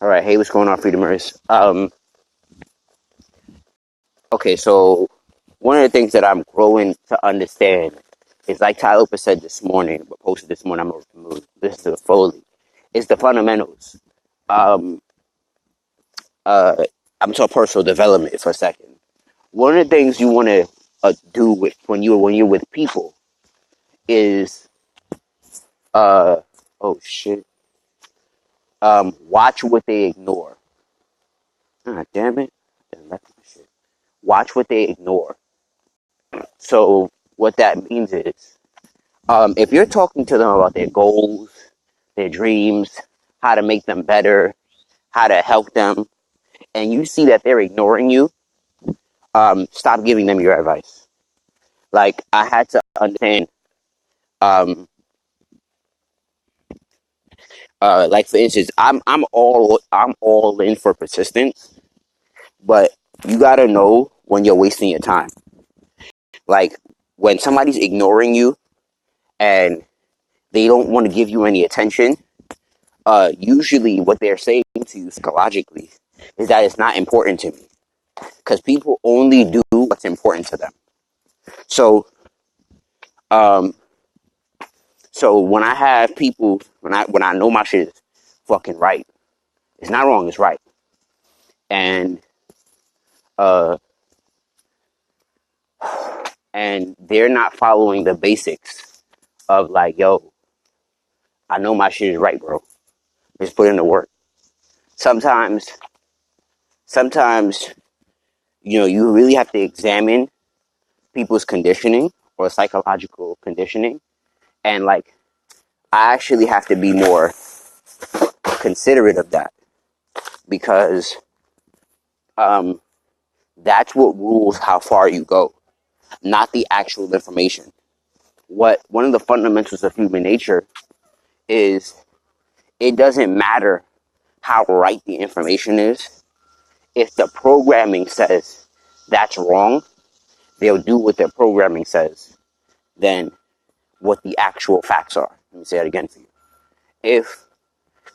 All right, hey, what's going on, Freedomers? Okay, so one of the things that I'm growing to understand is like Ty Lopez said this morning, but posted this morning. I'm gonna listen to the Foley. It's the fundamentals. Um, uh, I'm talking personal development for a second. One of the things you want to do with when you're with people is uh, oh shit, watch what they ignore. Ah, damn it. Watch what they ignore. So what that means is, if you're talking to them about their goals, their dreams, how to make them better, how to help them, and you see that they're ignoring you, stop giving them your advice. Like I had to understand, um, like for instance, I'm all in for persistence, but you gotta know when you're wasting your time. Like when somebody's ignoring you and they don't want to give you any attention, usually what they're saying to you psychologically is that it's not important to me because people only do what's important to them. So, um, so when I have people, when I know my shit is fucking right, it's not wrong, it's right, and uh, and they're not following the basics of like, yo, I know my shit is right, bro. Just put in the work. Sometimes, sometimes, you really have to examine people's conditioning or psychological conditioning, and like I actually have to be more considerate of that because um, that's what rules how far you go, not the actual information. What one of the fundamentals of human nature is it doesn't matter how right the information is. If the programming says that's wrong, they'll do what their programming says than what the actual facts are. Let me say that again for you. If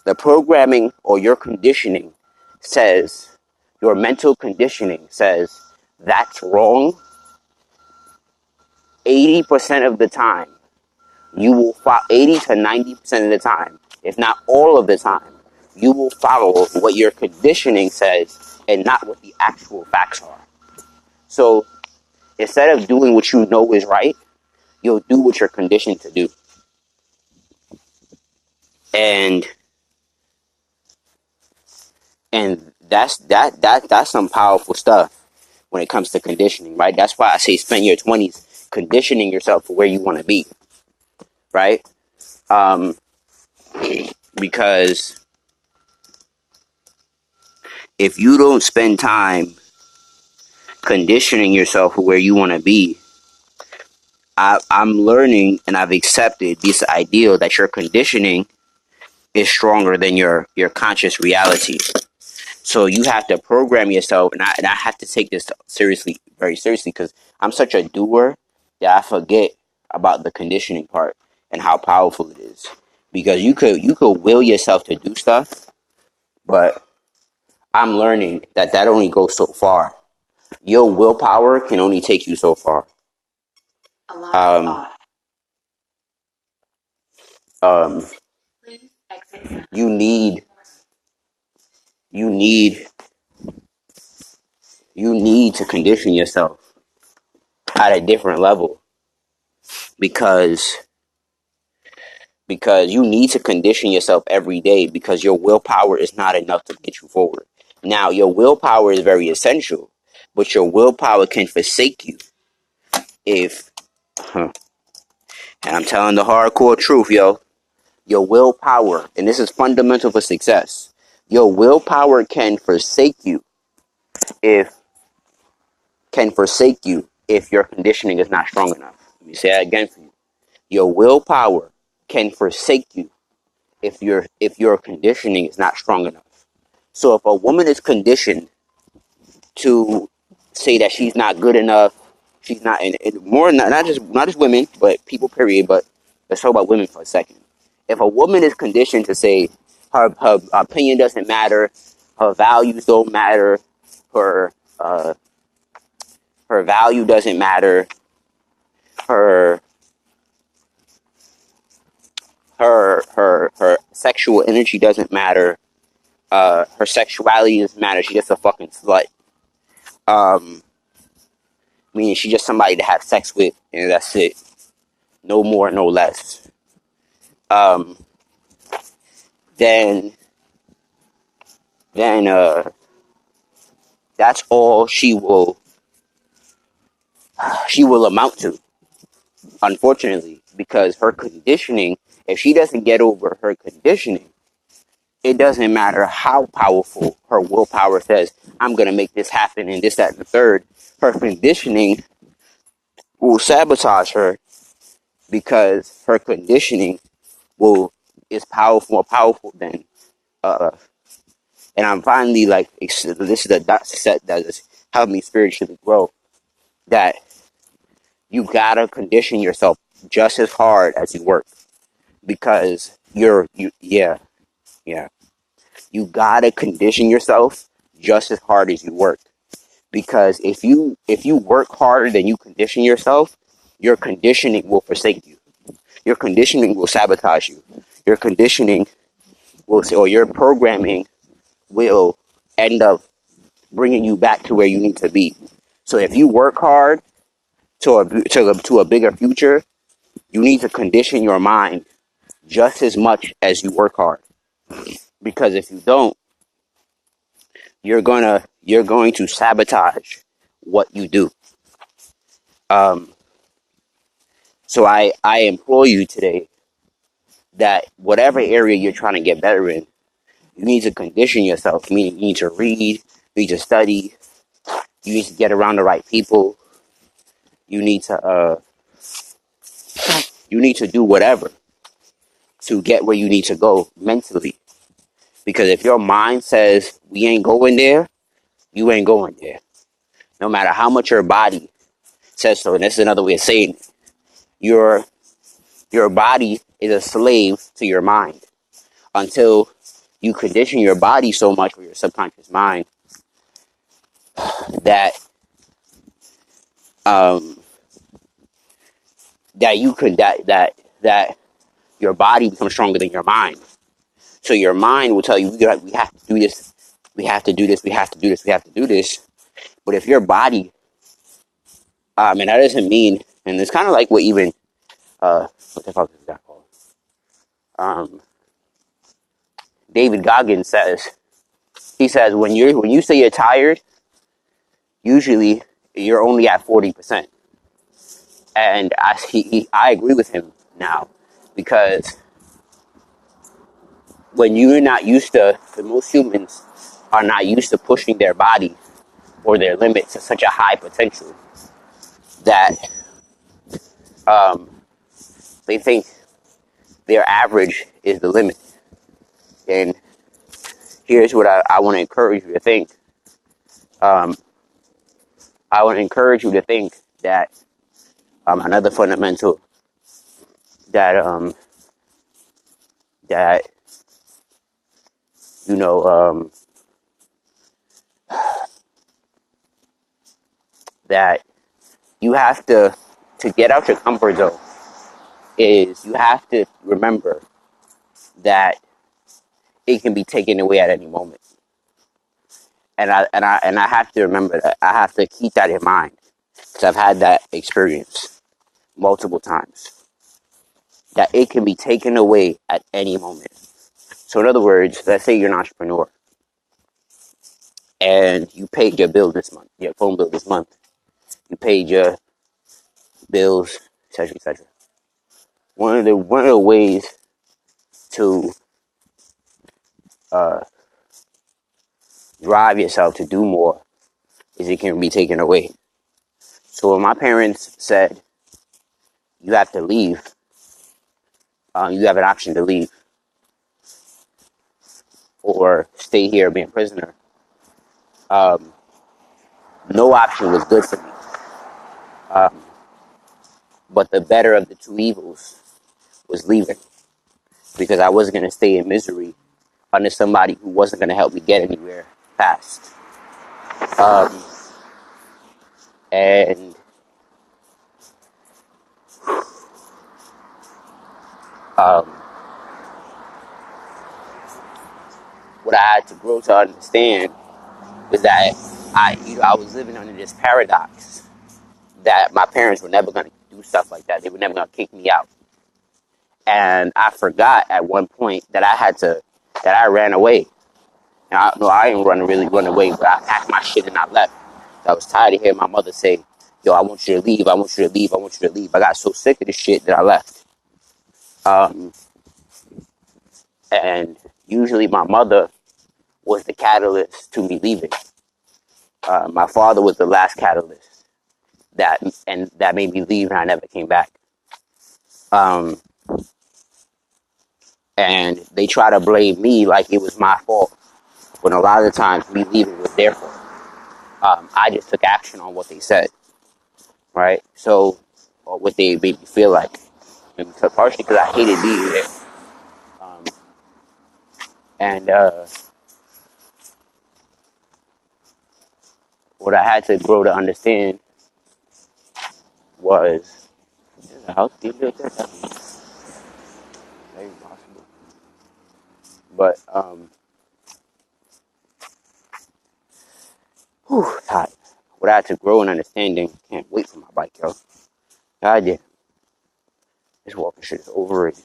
the programming or your conditioning says, your mental conditioning says that's wrong, 80% of the time, 80 to 90% of the time, if not all of the time, you will follow what your conditioning says and not what the actual facts are. So instead of doing what you know is right, you'll do what you're conditioned to do. And that's some powerful stuff when it comes to conditioning, right? That's why I say spend your 20s conditioning yourself for where you want to be, right? Um, because if you don't spend time conditioning yourself for where you want to be, I'm learning and I've accepted this ideal that your conditioning is stronger than your conscious reality. So you have to program yourself, and I have to take this seriously, very seriously, because I'm such a doer that I forget about the conditioning part and how powerful it is. Because you could will yourself to do stuff, but I'm learning that only goes so far. Your willpower can only take you so far. Um, um, you need you need you need to condition yourself at a different level because you need to condition yourself every day because your willpower is not enough to get you forward. Now, your willpower is very essential, but your willpower can forsake you if, huh, and I'm telling the hardcore truth, yo, your willpower, and this is fundamental for success, your willpower if can forsake you if your conditioning is not strong enough. Let me say that again for you. Your willpower can forsake you if your conditioning is not strong enough. So if a woman is conditioned to say that she's not good enough, she's not, and more not just women, but people period. But let's talk about women for a second. If a woman is conditioned to say Her opinion doesn't matter. Her values don't matter. Her uh, her value doesn't matter. Her her sexual energy doesn't matter. Her sexuality doesn't matter. She's just a fucking slut. Um, Meaning she's just somebody to have sex with, and that's it. No more, no less. Um, then then that's all she will amount to, unfortunately, because her conditioning. If she doesn't get over her conditioning, it doesn't matter how powerful her willpower says, I'm going to make this happen and this, that, and the third. Her conditioning will sabotage her because her conditioning will is powerful, more powerful than. Uh, and I'm finally like, this is a dot set that has helped me spiritually grow. That you gotta condition yourself just as hard as you work, because yeah, you gotta condition yourself just as hard as you work. Because if you work harder than you condition yourself, your conditioning will forsake you. Your conditioning will sabotage you. Your conditioning or your programming will end up bringing you back to where you need to be. So if you work hard to a bigger future, you need to condition your mind just as much as you work hard. Because if you don't, you're going to sabotage what you do. Um, so I implore you today that whatever area you're trying to get better in, you need to condition yourself. Meaning, you need to read, you need to study, you need to get around the right people, you need to do whatever to get where you need to go mentally. Because if your mind says we ain't going there, you ain't going there. No matter how much your body says so. And that's another way of saying it. Your body is a slave to your mind until you condition your body so much with your subconscious mind that um that you could that your body becomes stronger than your mind. So your mind will tell you we have to do this, we have to do this, we have to do this, we have to do this. But if your body, and that doesn't mean, and it's kind of like what even what the fuck is that called? Um, David Goggins says. He says when you say you're tired, usually you're only at 40%. And I agree with him now, because when you're not used to, most humans are not used to pushing their body or their limits to such a high potential that um, they think their average is the limit. And here's what I want to encourage you to think. Um, I want to encourage you to think that another fundamental that you know that you have to get out your comfort zone is you have to remember that it can be taken away at any moment. And I have to remember that. I have to keep that in mind, because I've had that experience multiple times, that it can be taken away at any moment. So in other words, let's say you're an entrepreneur and you paid your bill this month, your phone bill this month. You paid your bills, etc., etc. One of the ways to uh, drive yourself to do more is it can be taken away. So when my parents said you have to leave, you have an option to leave or stay here and be a prisoner. Um, no option was good for me. Um, but the better of the two evils was leaving, because I wasn't going to stay in misery under somebody who wasn't going to help me get anywhere fast. Um, and um, what I had to grow to understand was that I was living under this paradox that my parents were never going to do stuff like that. They were never going to kick me out. And I forgot at one point that I ran away. And I didn't really run away, but I packed my shit and I left. I was tired of hearing my mother say, yo, I want you to leave, I want you to leave, I want you to leave. I got so sick of this shit that I left. Um, and usually my mother was the catalyst to me leaving. My father was the last catalyst that made me leave, and I never came back. Um, and they try to blame me like it was my fault, when a lot of the times me leaving was their fault. I just took action on what they said, right? So, or what they made me feel like, and partially because I hated being there. Um, and what I had to grow to understand was, there's a house being built there. That's very possible. But God, what I had to grow in understanding. Can't wait for my bike, yo. God damn, this walking shit is overrated.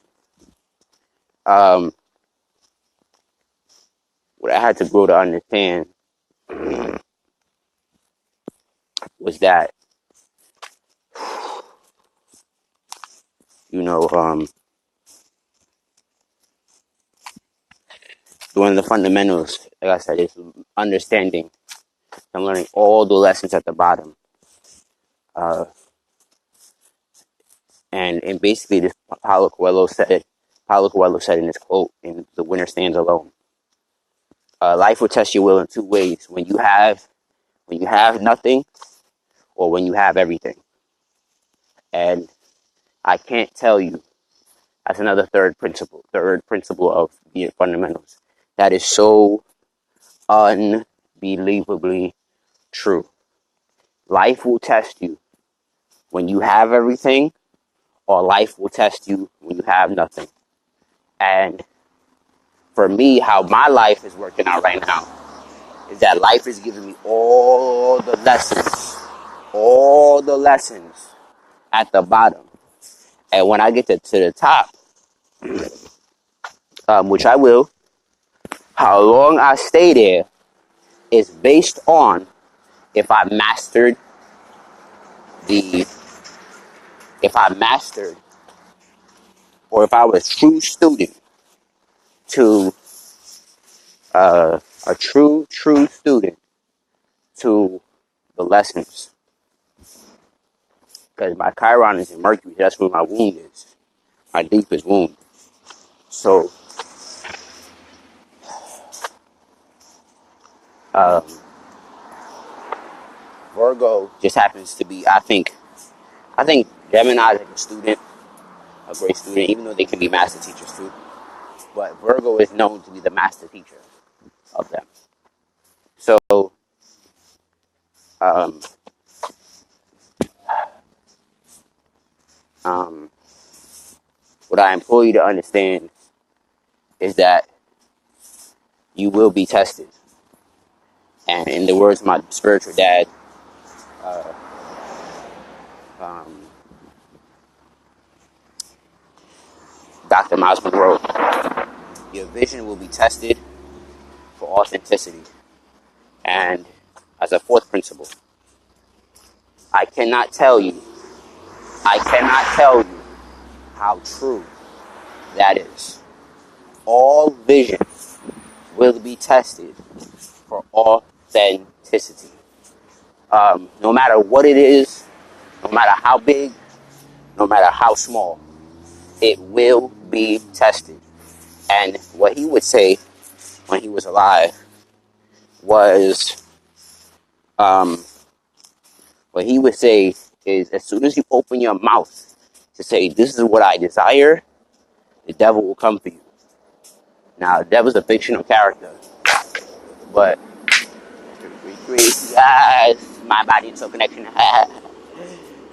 Um, what I had to grow to understand was that, you know, one of the fundamentals, like I said, is understanding and learning all the lessons at the bottom. Uh, and basically, this Paulo Coelho said in this quote in "The Winner Stands Alone." Life will test your will in two ways: when you have nothing, or when you have everything. And I can't tell you. That's another third principle of the fundamentals. That is so unbelievably true. Life will test you when you have everything, or life will test you when you have nothing. And for me, how my life is working out right now is that life is giving me all the lessons at the bottom. And when I get to the top, which I will, how long I stay there is based on if I mastered the, if I mastered, or if I was a true student to, a true student to the lessons. Because my Chiron is in Mercury, that's where my wound is, my deepest wound. So, um, Virgo just happens to be, I think Gemini is like a student, a great student, even though they can be master teachers too. But Virgo is known to be the master teacher of them. So, um, um, what I implore you to understand is that you will be tested. And in the words of my spiritual dad, uh, um, Dr. Miles Monroe, your vision will be tested for authenticity. And as a fourth principle, I cannot tell you, I cannot tell you how true that is. All vision will be tested for authenticity. No matter what it is, no matter how big, no matter how small, it will be tested. And what he would say when he was alive was, um, what he would say is, as soon as you open your mouth to say, this is what I desire, the devil will come for you. Now, the devil's a fictional character, but guys, my body and soul connection.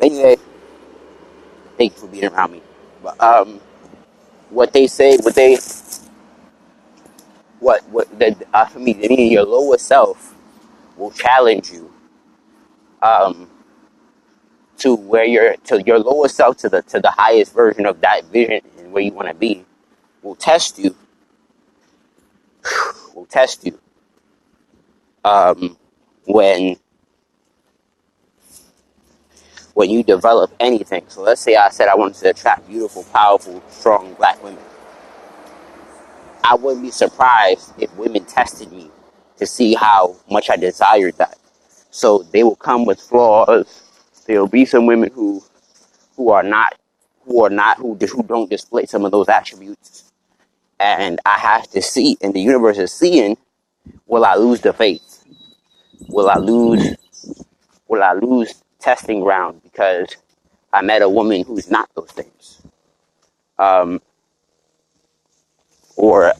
Anyway, thank you for being around me. But what they say, what the for me, I mean, your lower self will challenge you um, to where to your lower self to the highest version of that vision and where you want to be will test you will test you um, when you develop anything. So let's say I said I wanted to attract beautiful, powerful, strong black women. I wouldn't be surprised if women tested me to see how much I desired that. So they will come with flaws. There will be some women who are not who don't display some of those attributes, and I have to see, and the universe is seeing. Will I lose the faith? Will I lose? Will I lose testing ground because I met a woman who's not those things? Um, or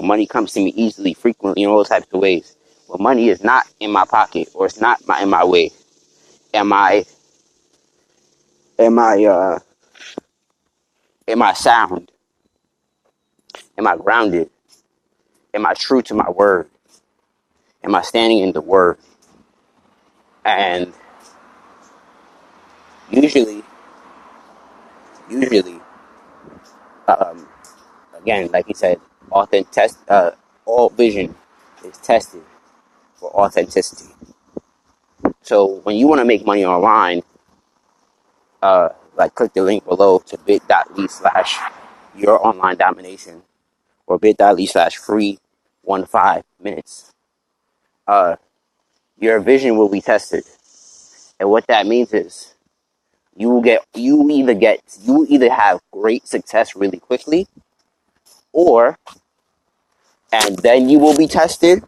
money comes to me easily, frequently, in all types of ways. But money is not in my pocket, or it's not in my way. Am I am I am I sound? Am I grounded? Am I true to my word? Am I standing in the word? And usually, usually, um, again, like he said, all vision is tested for authenticity. So when you want to make money online, like click the link below to bit.ly/ your online domination, or bit.ly/ free 15 minutes. Your vision will be tested, and what that means is you will either have great success really quickly, or and then you will be tested,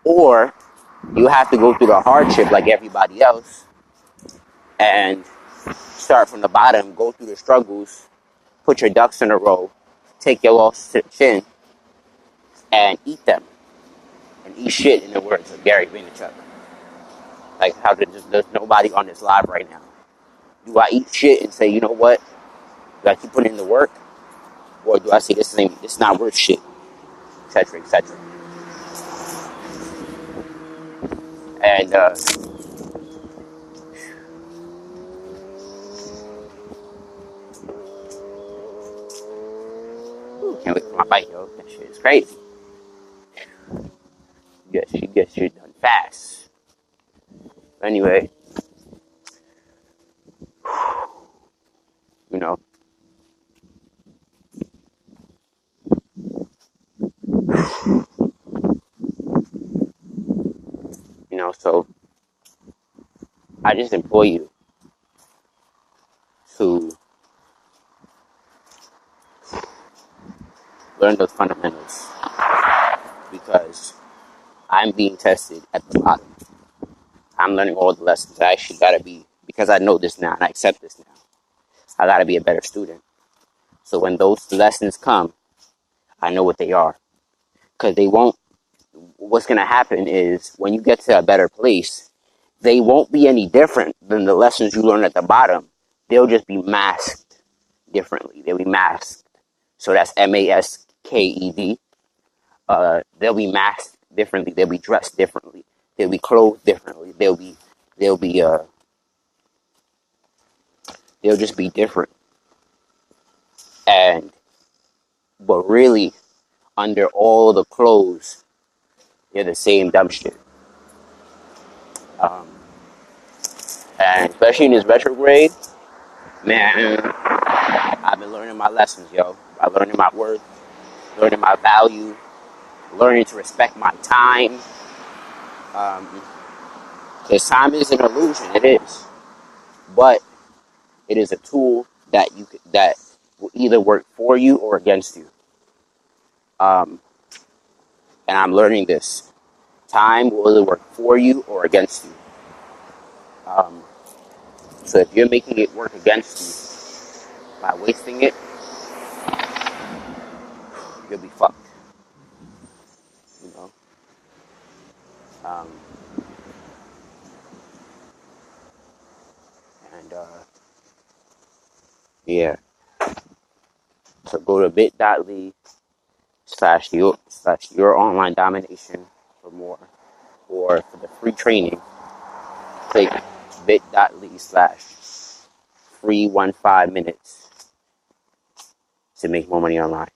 or you have to go through the hardship like everybody else and start from the bottom, go through the struggles, put your ducks in a row, take your loss to the chin, and eat them. And eat shit, in the words of Gary Vaynerchuk. Like, how there's nobody on this live right now. Do I eat shit and say, you know what? Do I keep putting in the work? Or do I say, this is not worth shit? Etc., etc. And, can't wait for my bike, yo. That shit is crazy. She gets shit done fast. Anyway, you know, so I just implore you to learn those fundamentals, because I'm being tested at the bottom. I'm learning all the lessons. I actually gotta be, because I know this now and I accept this now, I gotta be a better student. So when those lessons come, I know what they are. Because what's gonna happen is when you get to a better place, they won't be any different than the lessons you learn at the bottom. They'll just be masked differently. They'll be masked. So that's masked. They'll be masked differently. They'll be dressed differently. They'll be clothed differently. They'll be they'll just be different. And but really, under all the clothes, they're the same dumb shit. Um, and especially in this retrograde, man, I've been learning my lessons, yo. I'm learning my worth, learning my value, learning to respect my time. Because time is an illusion, it is, but it is a tool that will either work for you or against you. Um, and I'm learning this. Time will either work for you or against you. Um, so if you're making it work against you by wasting it, you'll be fucked. You know. Um, and yeah, so go to bit.ly slash your online domination for more, or for the free training, click bit.ly slash free 15 minutes to make more money online.